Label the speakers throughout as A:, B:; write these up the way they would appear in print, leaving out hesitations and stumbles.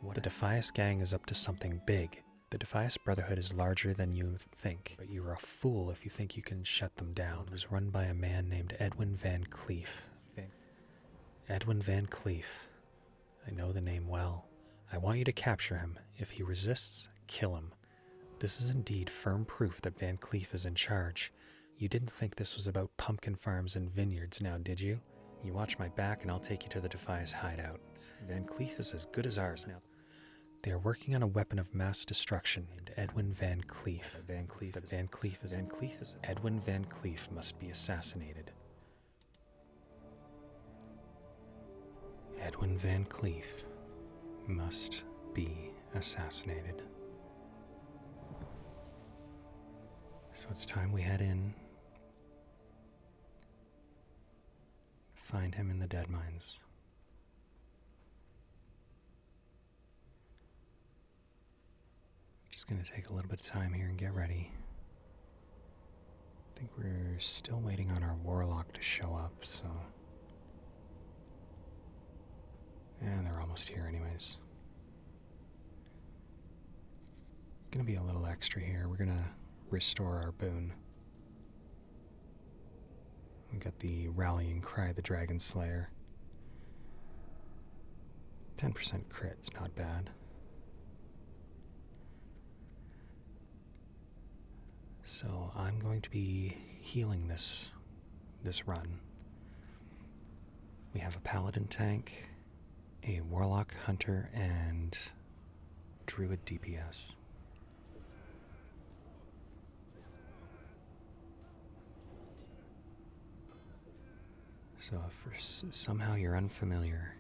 A: What the Defias gang is up to something big. The Defias Brotherhood is larger than you think, but you are a fool if you think you can shut them down. It was run by a man named Edwin Van Cleef. Edwin Van Cleef. I know the name well. I want you to capture him. If he resists, kill him. This is indeed firm proof that Van Cleef is in charge. You didn't think this was about pumpkin farms and vineyards now, did you? You watch my back and I'll take you to the Defias hideout. Van Cleef is as good as ours now. They are working on a weapon of mass destruction named Edwin Van Cleef. Edwin Van Cleef must be assassinated. Edwin Van Cleef must be assassinated. So it's time we head in, find him in the dead mines. Just going to take a little bit of time here and get ready. I think we're still waiting on our warlock to show up, so... And they're almost here anyways. Gonna be a little extra here. We're gonna restore our boon. We got the Rallying Cry, the Dragon Slayer. 10% crit's not bad. So I'm going to be healing this run. We have a Paladin tank, a Warlock Hunter, and Druid DPS. So if somehow you're unfamiliar,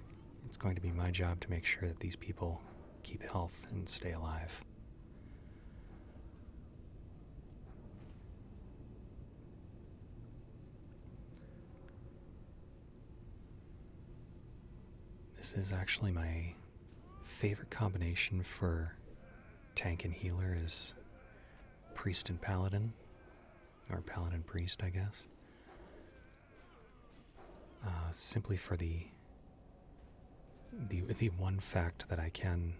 A: it's going to be my job to make sure that these people keep health and stay alive. This is actually my favorite combination for tank and healer is priest and paladin, or paladin priest, I guess. Simply for the one fact that I can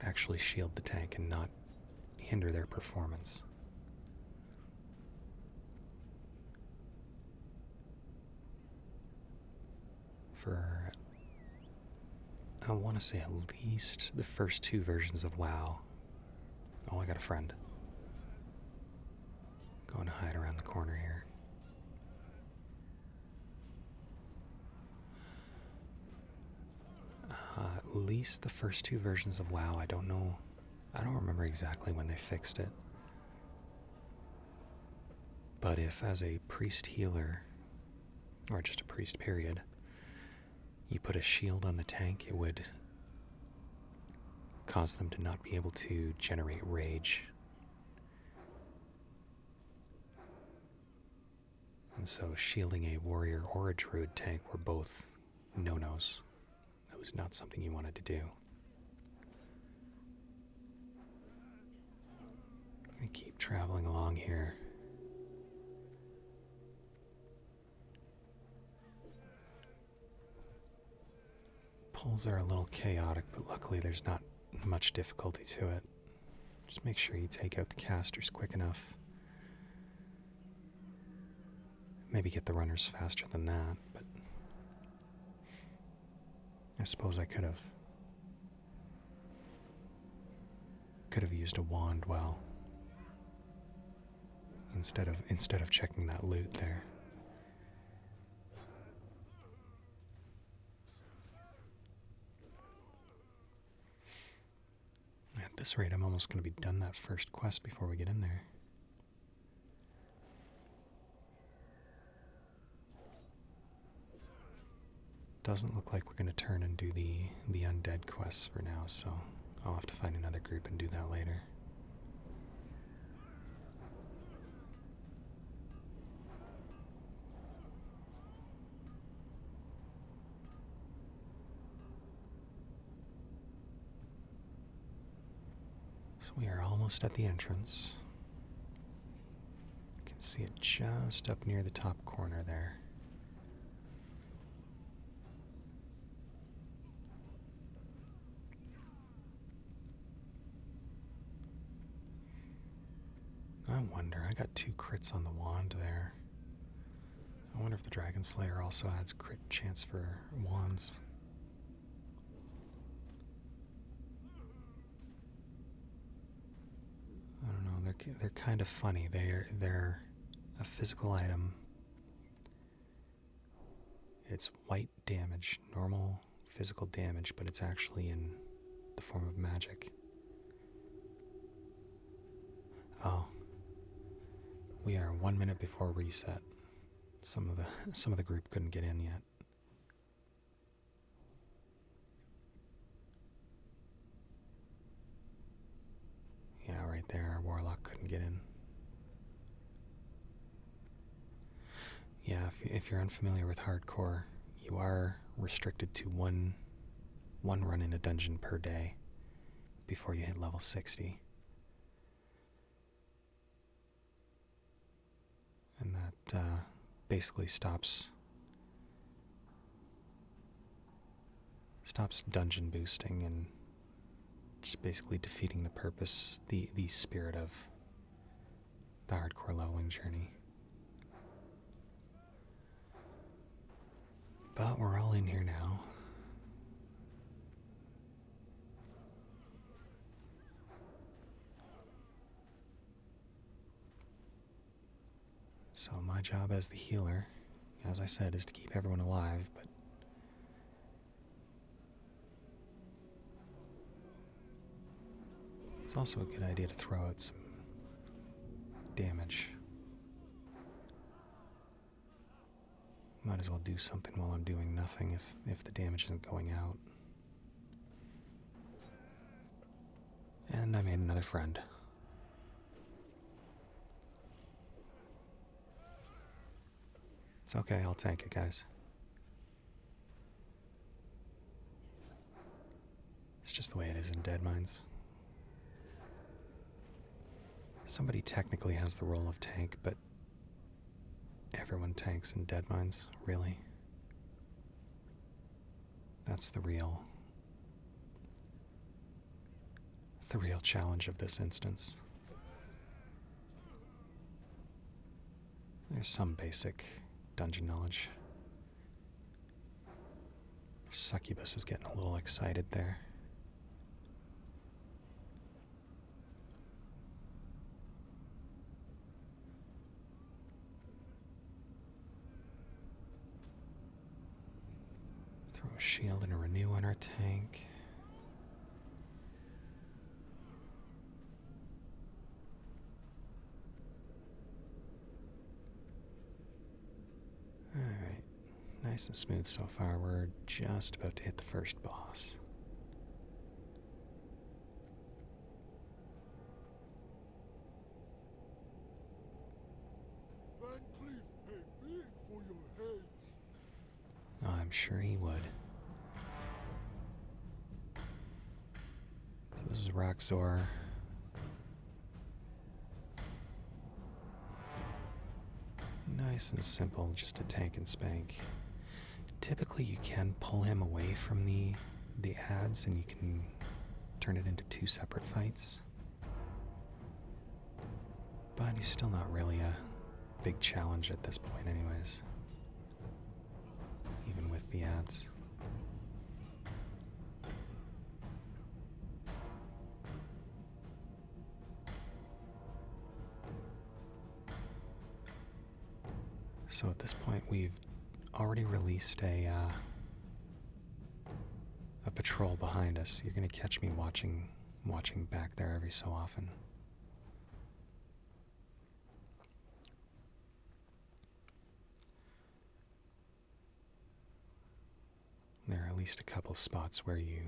A: actually shield the tank and not hinder their performance. For, I want to say at least the first two versions of WoW. Oh, I got a friend. Going to hide around the corner here. At least the first two versions of WoW. I don't know. I don't remember exactly when they fixed it. But if as a priest healer, or just a priest period, you put a shield on the tank, it would cause them to not be able to generate rage. And so shielding a warrior or a druid tank were both no-nos. That was not something you wanted to do. I'm going to keep traveling along here. Pulls are a little chaotic, but luckily there's not much difficulty to it. Just make sure you take out the casters quick enough. Maybe get the runners faster than that, but I suppose I could have used a wand well instead of checking that loot there. At this rate, I'm almost going to be done that first quest before we get in there. Doesn't look like we're going to turn and do the undead quests for now, so I'll have to find another group and do that later. So we are almost at the entrance. You can see it just up near the top corner there. I wonder, I got 2 crits on the wand there. I wonder if the Dragon Slayer also adds crit chance for wands. I don't know, they're kind of funny. They're a physical item. It's white damage, normal physical damage, but it's actually in the form of magic. Oh. We are 1 minute before reset. Some of the group couldn't get in yet. Yeah, right there, our warlock couldn't get in. Yeah, if you're unfamiliar with hardcore, you are restricted to one run in a dungeon per day before you hit level 60. And that basically stops dungeon boosting and just basically defeating the purpose, the spirit of the hardcore leveling journey. But we're all in here now. So my job as the healer, as I said, is to keep everyone alive, but it's also a good idea to throw out some damage. Might as well do something while I'm doing nothing if the damage isn't going out. And I made another friend. It's okay, I'll tank it, guys. It's just the way it is in Deadmines. Somebody technically has the role of tank, but everyone tanks in Deadmines, really. That's the real challenge of this instance. There's some basic dungeon knowledge. Succubus is getting a little excited there. Throw a shield and a renew on our tank. Alright, nice and smooth so far. We're just about to hit the first boss.
B: Van Cleef paid big for your head.
A: Oh, I'm sure he would. So this is Roxor. Nice and simple, just a tank and spank. Typically you can pull him away from the ads and you can turn it into 2 separate fights. But he's still not really a big challenge at this point anyways. Even with the ads. So at this point we've already released a patrol behind us. You're gonna catch me watching back there every so often. There are at least a couple spots where you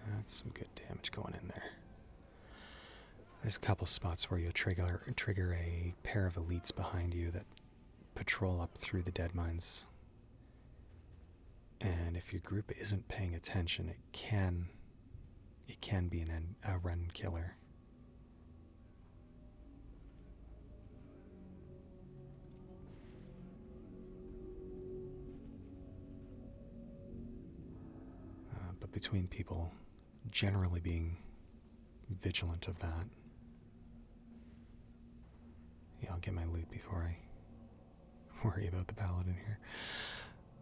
A: that's some good damage going in there. There's a couple spots where you'll trigger a pair of elites behind you that patrol up through the Deadmines. And if your group isn't paying attention, it can be a run killer. But between people generally being vigilant of that. Yeah, I'll get my loot before I worry about the paladin here.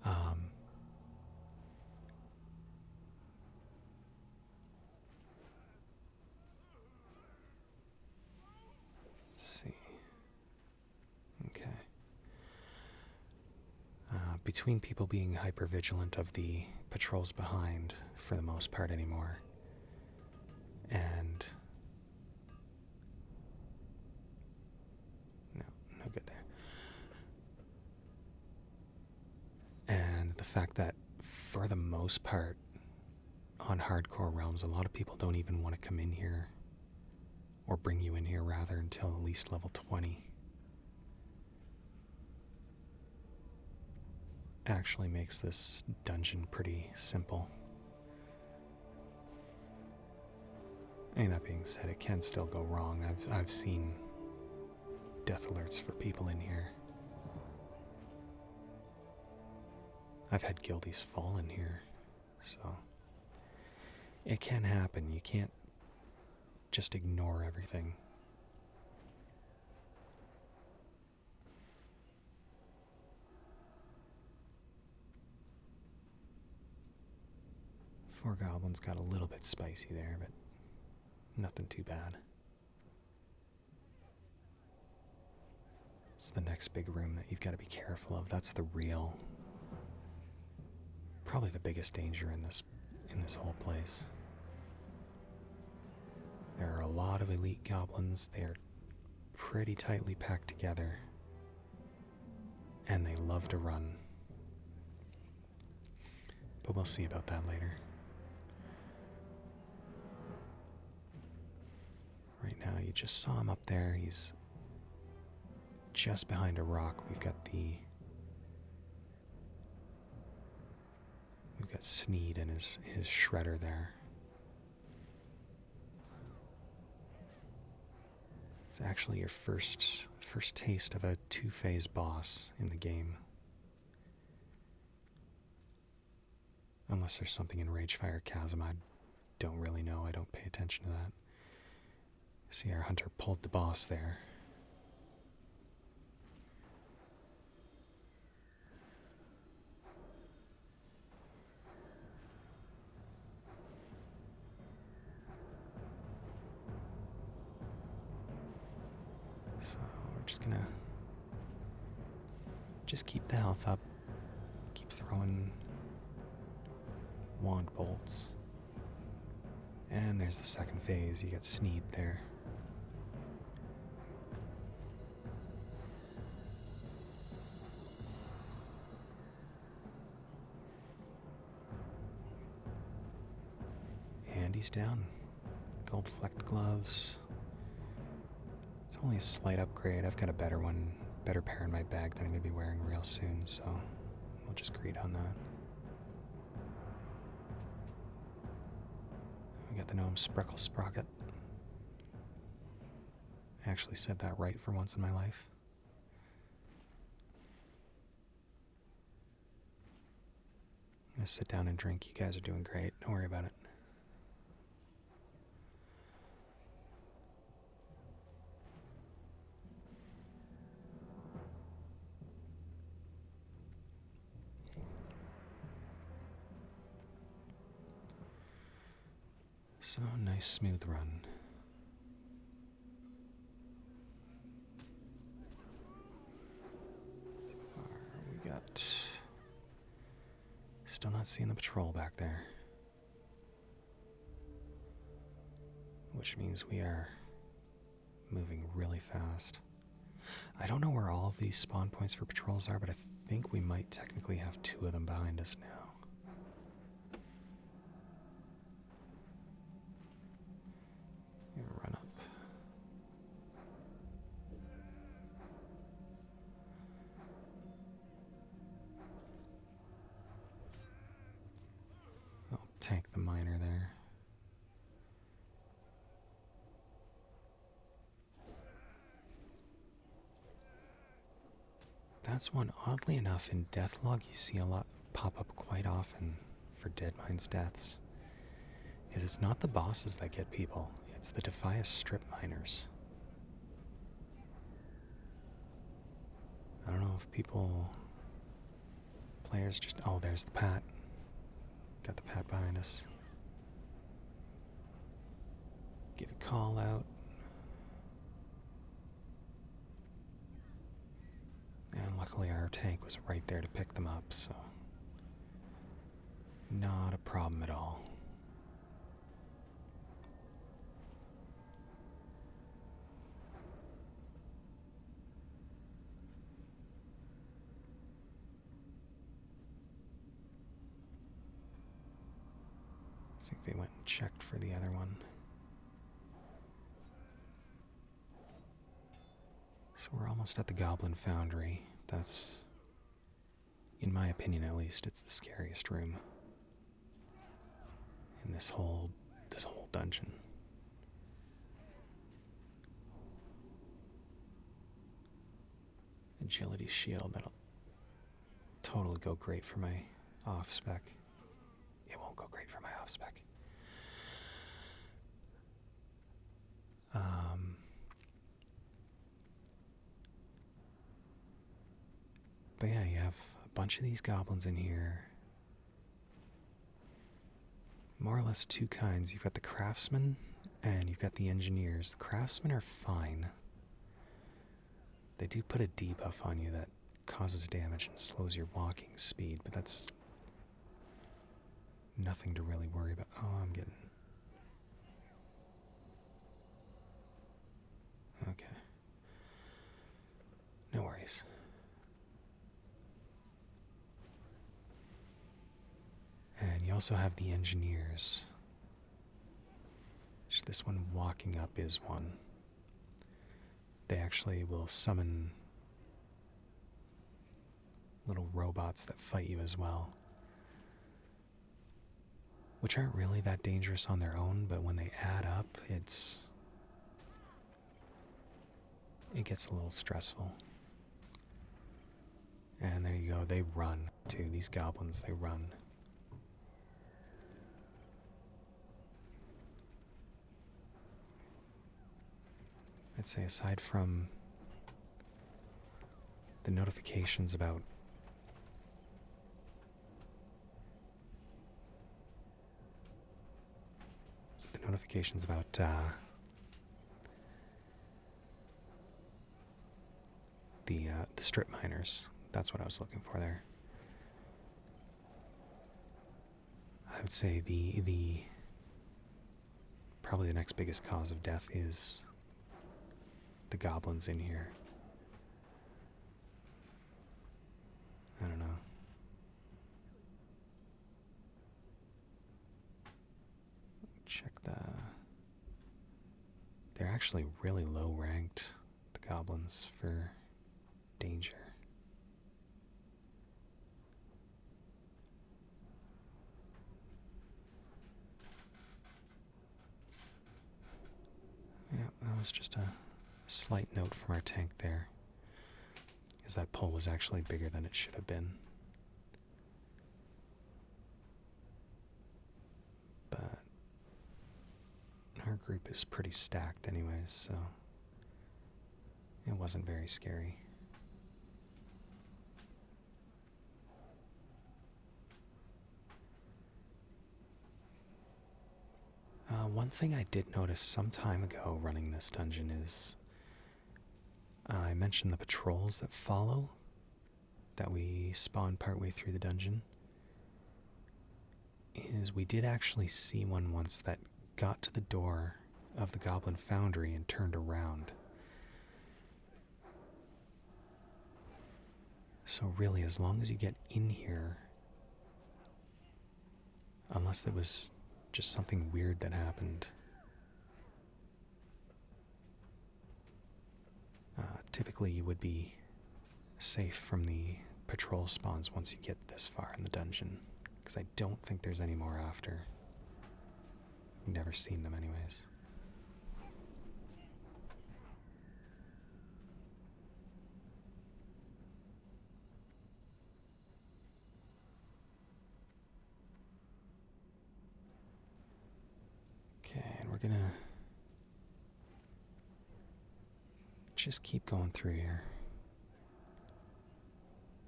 A: Let's see. Okay. Between people being hyper vigilant of the patrols behind, for the most part anymore, and no good there. And the fact that, for the most part, on hardcore realms, a lot of people don't even want to come in here, or bring you in here rather, until at least level 20. Actually makes this dungeon pretty simple. And that being said, it can still go wrong. I've seen death alerts for people in here. I've had guildies fall in here, so it can happen. You can't just ignore everything. Four goblins got a little bit spicy there, but nothing too bad. It's the next big room that you've got to be careful of. That's the real, probably the biggest danger in this whole place. There are a lot of elite goblins. They are pretty tightly packed together, and they love to run. But we'll see about that later. Right now, you just saw him up there. He's just behind a rock. We've got Sneed and his shredder there. It's actually your first taste of a two-phase boss in the game. Unless there's something in Ragefire Chasm, I don't really know. I don't pay attention to that. See, our hunter pulled the boss there. So we're just gonna keep the health up. Keep throwing wand bolts. And there's the second phase. You got Sneed there. And he's down. Gold flecked gloves. It's only a slight upgrade. I've got a better pair in my bag that I'm going to be wearing real soon, so we'll just greet on that. We got the gnome Spreckle Sprocket. I actually said that right for once in my life. I'm going to sit down and drink. You guys are doing great. Don't worry about it. So, nice smooth run. So far, we got... Still not seeing the patrol back there. Which means we are moving really fast. I don't know where all of these spawn points for patrols are, but I think we might technically have 2 of them behind us now. Run up. I'll tank the miner there. That's one, oddly enough, in Deathlog you see a lot pop up quite often for Deadmines deaths. is it's not the bosses that get people, it's the Defias strip miners. I don't know if players just, oh, there's the Pat. Got the Pat behind us. Give a call out. And luckily our tank was right there to pick them up, so not a problem at all. I think they went and checked for the other one. So we're almost at the Goblin Foundry. That's, in my opinion at least, it's the scariest room in this whole dungeon. Agility shield, that'll totally go great for my off spec. It won't go great for my off spec. But yeah, you have a bunch of these goblins in here. More or less two kinds. You've got the craftsmen and you've got the engineers. The craftsmen are fine. They do put a debuff on you that causes damage and slows your walking speed, but that's nothing to really worry about. Oh, I'm getting... Okay. No worries. And you also have the engineers. This one walking up is one. They actually will summon little robots that fight you as well, which aren't really that dangerous on their own, but when they add up, it gets a little stressful. And there you go, they run too. These goblins, they run. I'd say aside from the notifications about the strip miners, that's what I was looking for there. I would say the probably the next biggest cause of death is the goblins in here. I don't know. Check they're actually really low ranked, the goblins, for danger. Yeah, that was just a slight note from our tank there, is that pull was actually bigger than it should have been. But our group is pretty stacked anyways, so it wasn't very scary. One thing I did notice some time ago running this dungeon is I mentioned the patrols that follow, that we spawn partway through the dungeon. Is we did actually see one once that got to the door of the Goblin Foundry and turned around. So really, as long as you get in here, unless it was just something weird that happened, typically you would be safe from the patrol spawns once you get this far in the dungeon, because I don't think there's any more after. I've never seen them anyways. gonna just keep going through here.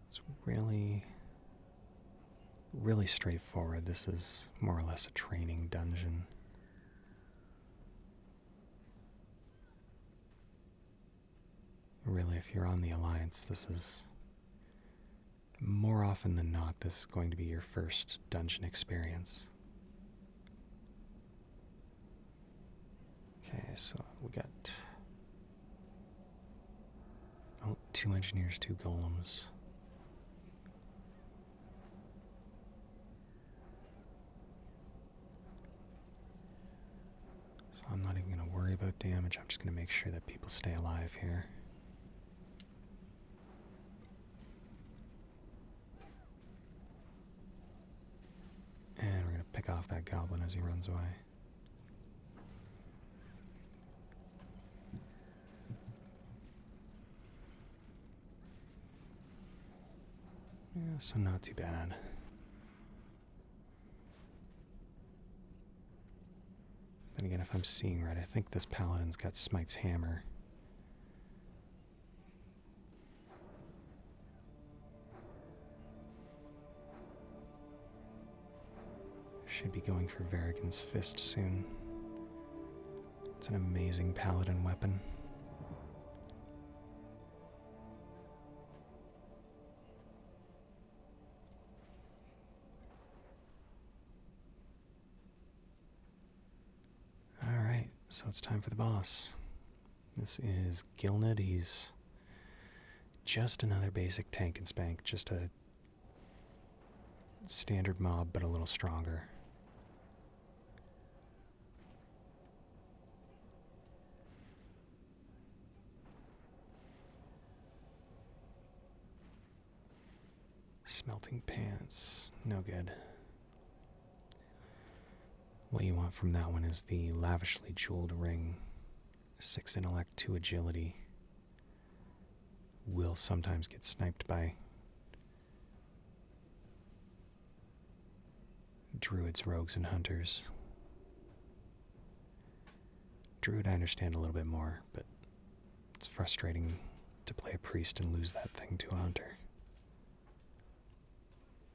A: It's really straightforward. This is more or less a training dungeon. Really, if you're on the Alliance, this is, more often than not, this is going to be your first dungeon experience. Okay, so we got 2 engineers, 2 golems. So I'm not even going to worry about damage. I'm just going to make sure that people stay alive here. And we're going to pick off that goblin as he runs away. Yeah, so not too bad. Then again, if I'm seeing right, I think this paladin's got Smite's hammer. Should be going for Varigan's fist soon. It's an amazing paladin weapon. Alright, so it's time for the boss. This is Gilned. He's just another basic tank and spank, just a standard mob, but a little stronger. Smelting pants, no good. What you want from that one is the lavishly jeweled ring. 6 intellect, 2 agility. Will sometimes get sniped by druids, rogues, and hunters. Druid I understand a little bit more, but it's frustrating to play a priest and lose that thing to a hunter.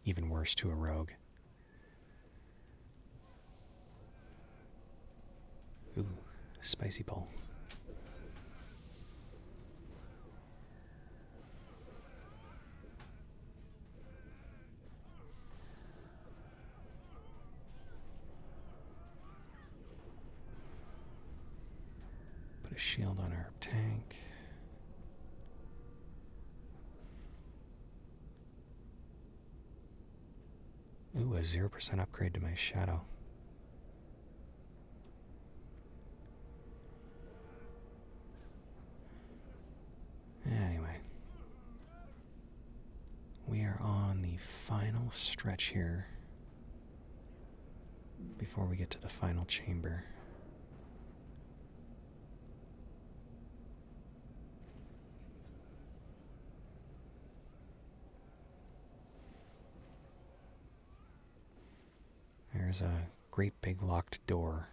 A: Even worse, to a rogue. Ooh, spicy ball. Put a shield on our tank. Ooh, a 0% upgrade to my shadow. Anyway. We are on the final stretch here before we get to the final chamber. There's a great big locked door,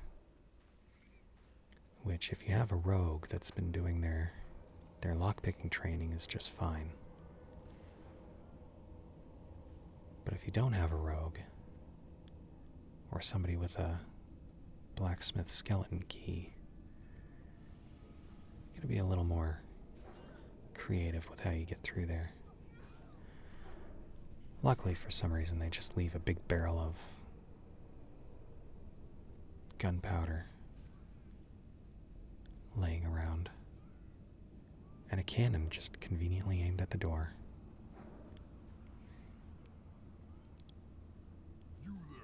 A: which if you have a rogue that's been doing their lockpicking training is just fine. But if you don't have a rogue, or somebody with a blacksmith skeleton key, you gotta be a little more creative with how you get through there. Luckily, for some reason, they just leave a big barrel of gunpowder laying around, and a cannon just conveniently aimed at the door.
B: You there,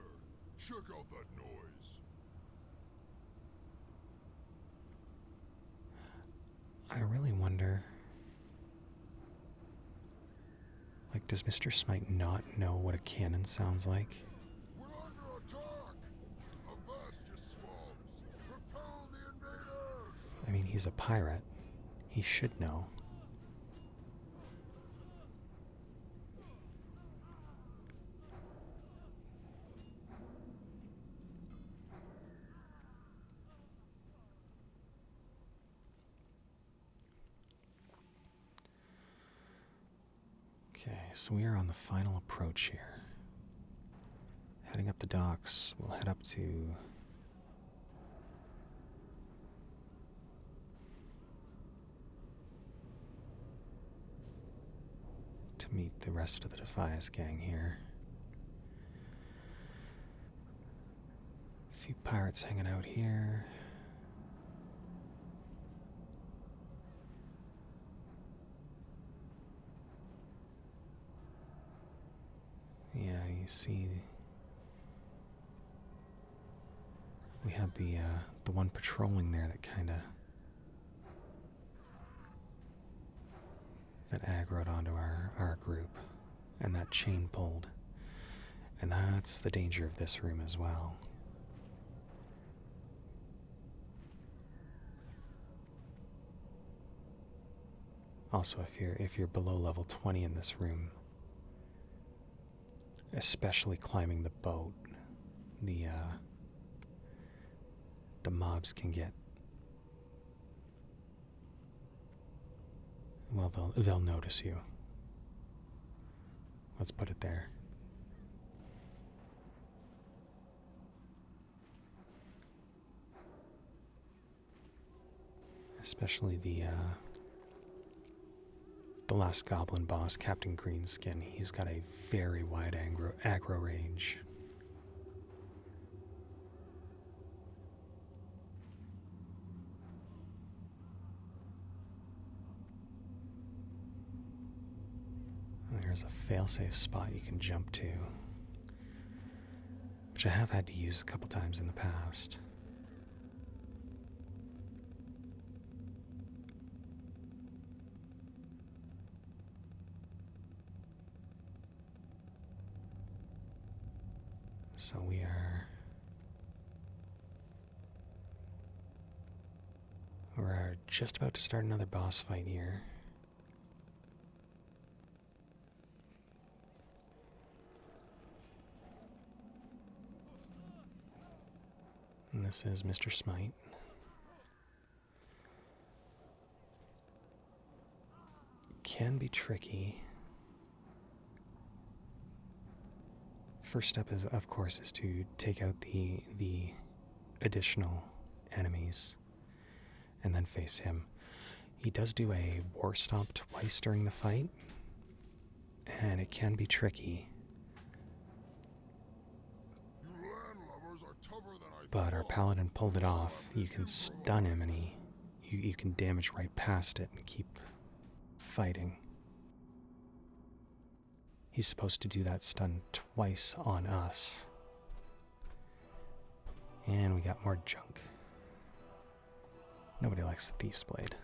B: check out that noise.
A: I really wonder, like, does Mr. Smite not know what a cannon sounds like?
B: We're under attack. Avast, you swabs. Repel the invaders.
A: I mean, he's a pirate. He should know. Okay, so we are on the final approach here. Heading up the docks, we'll head up to meet the rest of the Defias gang here. A few pirates hanging out here. Yeah, you see, we have the one patrolling there that that aggroed onto our group, and that chain pulled. And that's the danger of this room as well. Also, if you're below level 20 in this room, especially climbing the boat, the mobs can get, well, they'll notice you. Let's put it there. Especially the last goblin boss, Captain Greenskin. He's got a very wide aggro range. There's a failsafe spot you can jump to, which I have had to use a couple times in the past. So we're just about to start another boss fight here. And this is Mr. Smite. Can be tricky. First step is, of course, to take out the additional enemies and then face him. He does do a war stomp twice during the fight, and it can be tricky. But our paladin pulled it off. You can stun him and you can damage right past it and keep fighting. He's supposed to do that stun twice on us. And we got more junk. Nobody likes the Thief's Blade.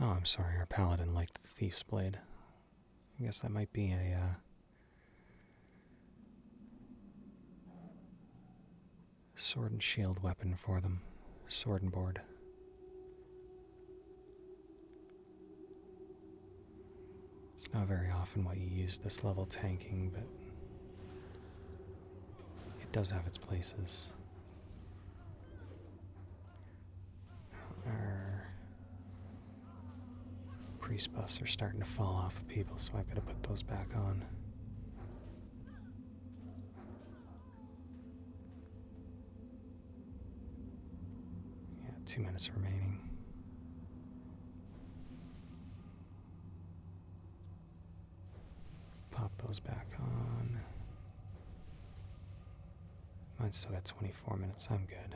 A: Oh, I'm sorry, our paladin liked the Thief's Blade. I guess that might be a sword and shield weapon for them. Sword and board. It's not very often what you use this level tanking, but it does have its places. Our priest buffs are starting to fall off of people, so I've got to put those back on. Yeah, 2 minutes remaining. Pop those back on. Mine's still got 24 minutes, I'm good.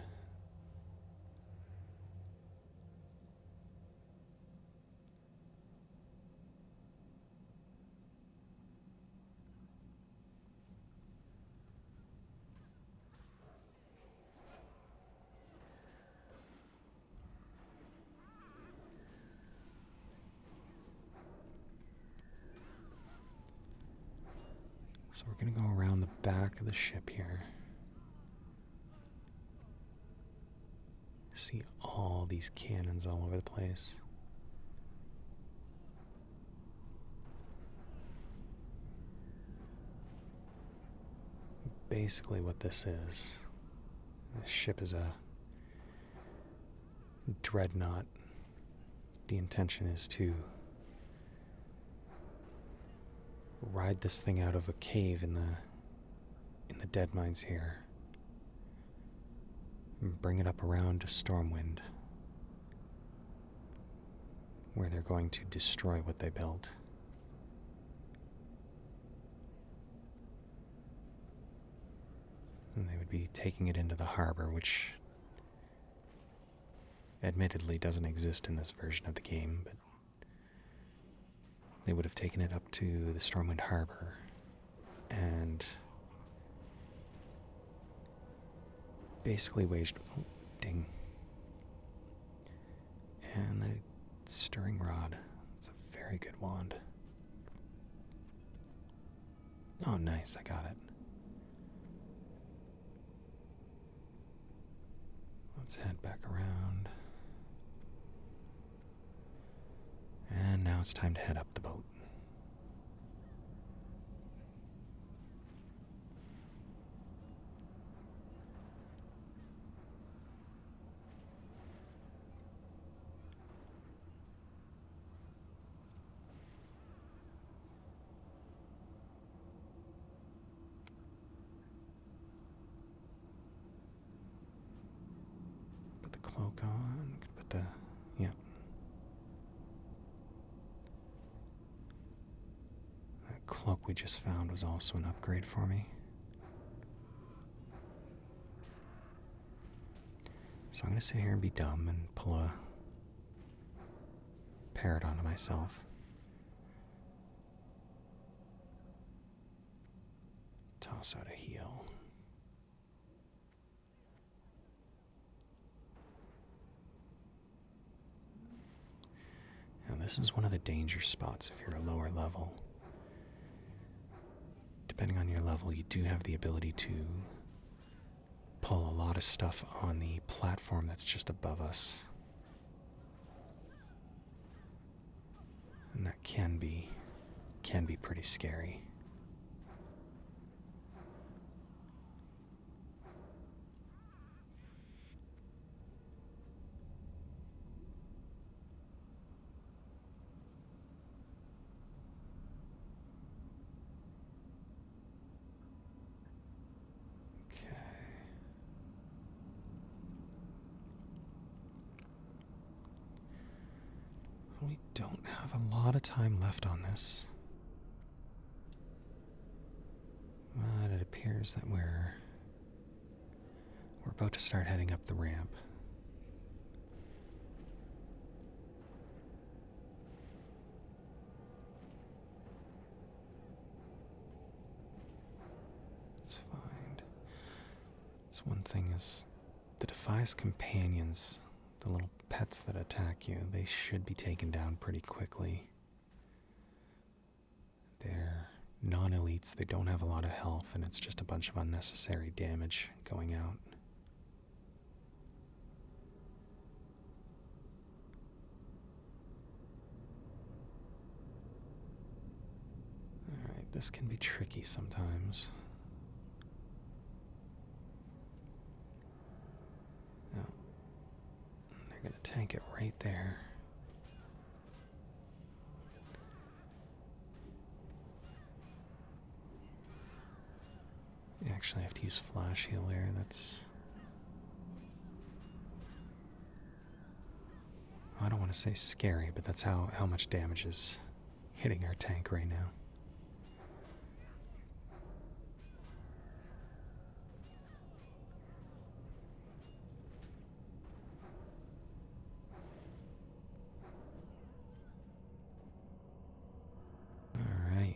A: So we're going to go around the back of the ship here. See all these cannons all over the place. basically what this is. This ship is a dreadnought. The intention is to ride this thing out of a cave in the dead mines here and bring it up around to Stormwind, where they're going to destroy what they built. And they would be taking it into the harbor, which admittedly doesn't exist in this version of the game, but they would have taken it up to the Stormwind Harbor and basically waged... Oh, ding. And the Stirring Rod. It's a very good wand. Oh, nice, I got it. Let's head back around. And now it's time to head up the boat. Put the cloak on. Put the... yeah. That cloak we just found was also an upgrade for me. So I'm going to sit here and be dumb and pull a parrot onto myself. Toss out a heal. Now this is one of the danger spots if you're a lower level. Depending on your level, you do have the ability to pull a lot of stuff on the platform that's just above us. And that can be pretty scary. We don't have a lot of time left on this. But it appears that we're about to start heading up the ramp. It's fine. This one thing is the Defias companions, the little pets that attack you, they should be taken down pretty quickly. They're non-elites, they don't have a lot of health, and it's just a bunch of unnecessary damage going out. Alright, this can be tricky sometimes. Oh, they're gonna tank it right there. Actually, I have to use flash heal there. That's... I don't want to say scary, but that's how much damage is hitting our tank right now. All right.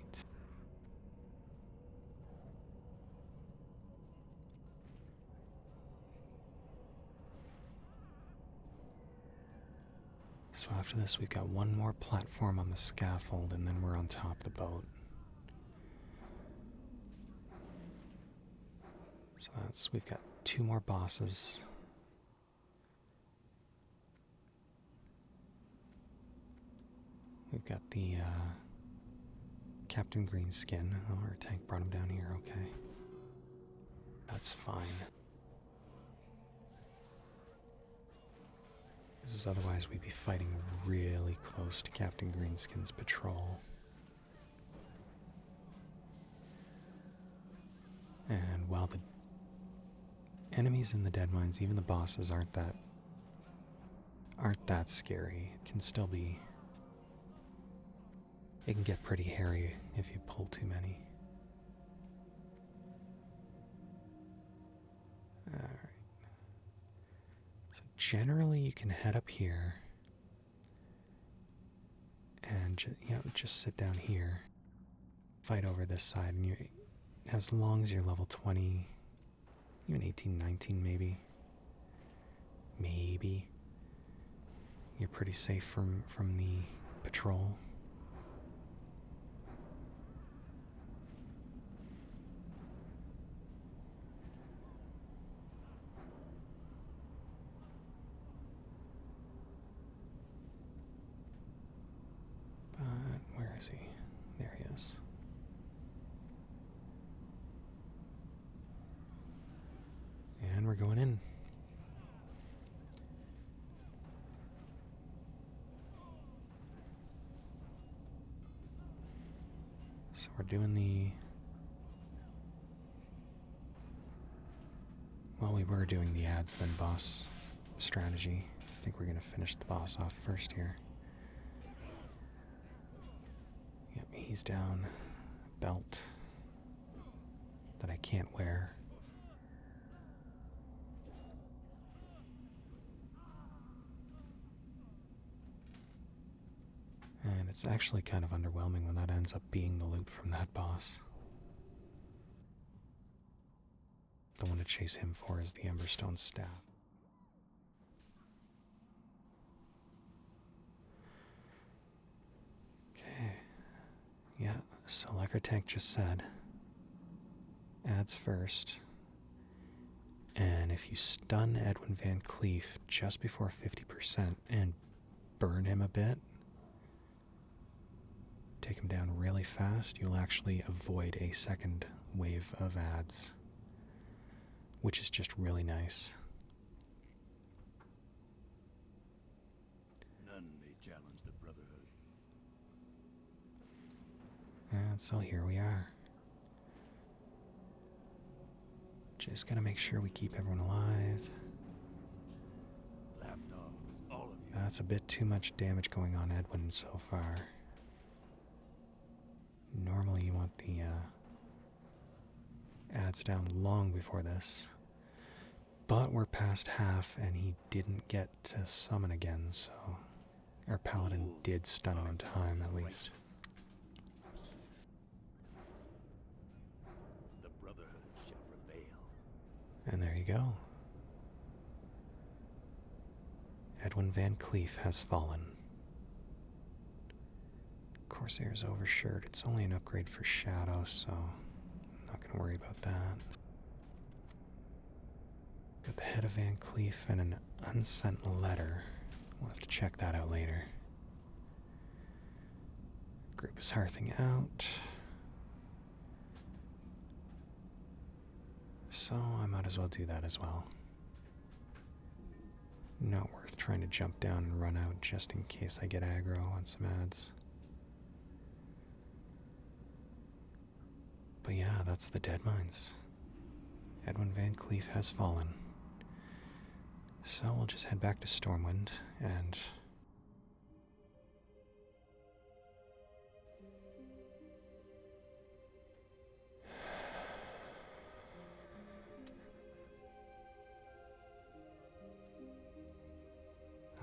A: So after this, we've got one more platform on the scaffold, and then we're on top of the boat. So we've got two more bosses. We've got the Captain Greenskin. Oh, our tank brought him down here, okay. That's fine. Because otherwise we'd be fighting really close to Captain Greenskin's patrol. And while the enemies in the Deadmines, even the bosses, aren't that scary, it can still be... It can get pretty hairy if you pull too many. Alright. So generally you can head up here and just sit down here, fight over this side, and as long as you're level 20, even 18, 19 maybe, you're pretty safe from the patrol. Where is he? There he is. And we're going in. So we're doing we were doing the ads then boss strategy. I think we're going to finish the boss off first here. Yep, he's down. Belt that I can't wear. And it's actually kind of underwhelming when that ends up being the loot from that boss. The one to chase him for is the Emberstone Staff. Okay. Yeah, so like our tank just said, ads first. And if you stun Edwin Van Cleef just before 50% and burn him a bit, take him down really fast, you'll actually avoid a second wave of ads, which is just really nice.
C: None may challenge the Brotherhood.
A: And so here we are. Just gotta make sure we keep everyone alive.
C: Lapdogs, all of you.
A: That's a bit too much damage going on Edwin so far. Normally you want the ads down long before this. But we're past half and he didn't get to summon again, so our paladin did stun him in time at least.
C: The Brotherhood shall prevail.
A: And there you go. Edwin Van Cleef has fallen. Corsair's overshirt. It's only an upgrade for Shadow, so I'm not going to worry about that. Got the head of Van Cleef and an unsent letter. We'll have to check that out later. Group is hearthing out. So I might as well do that as well. Not worth trying to jump down and run out just in case I get aggro on some ads. But yeah, that's the Deadmines. Edwin Van Cleef has fallen. So we'll just head back to Stormwind and...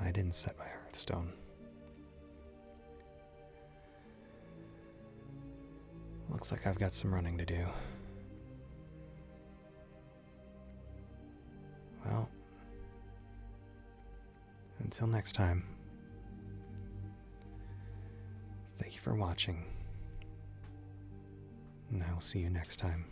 A: I didn't set my Hearthstone. Looks like I've got some running to do. Well, until next time, thank you for watching, and I will see you next time.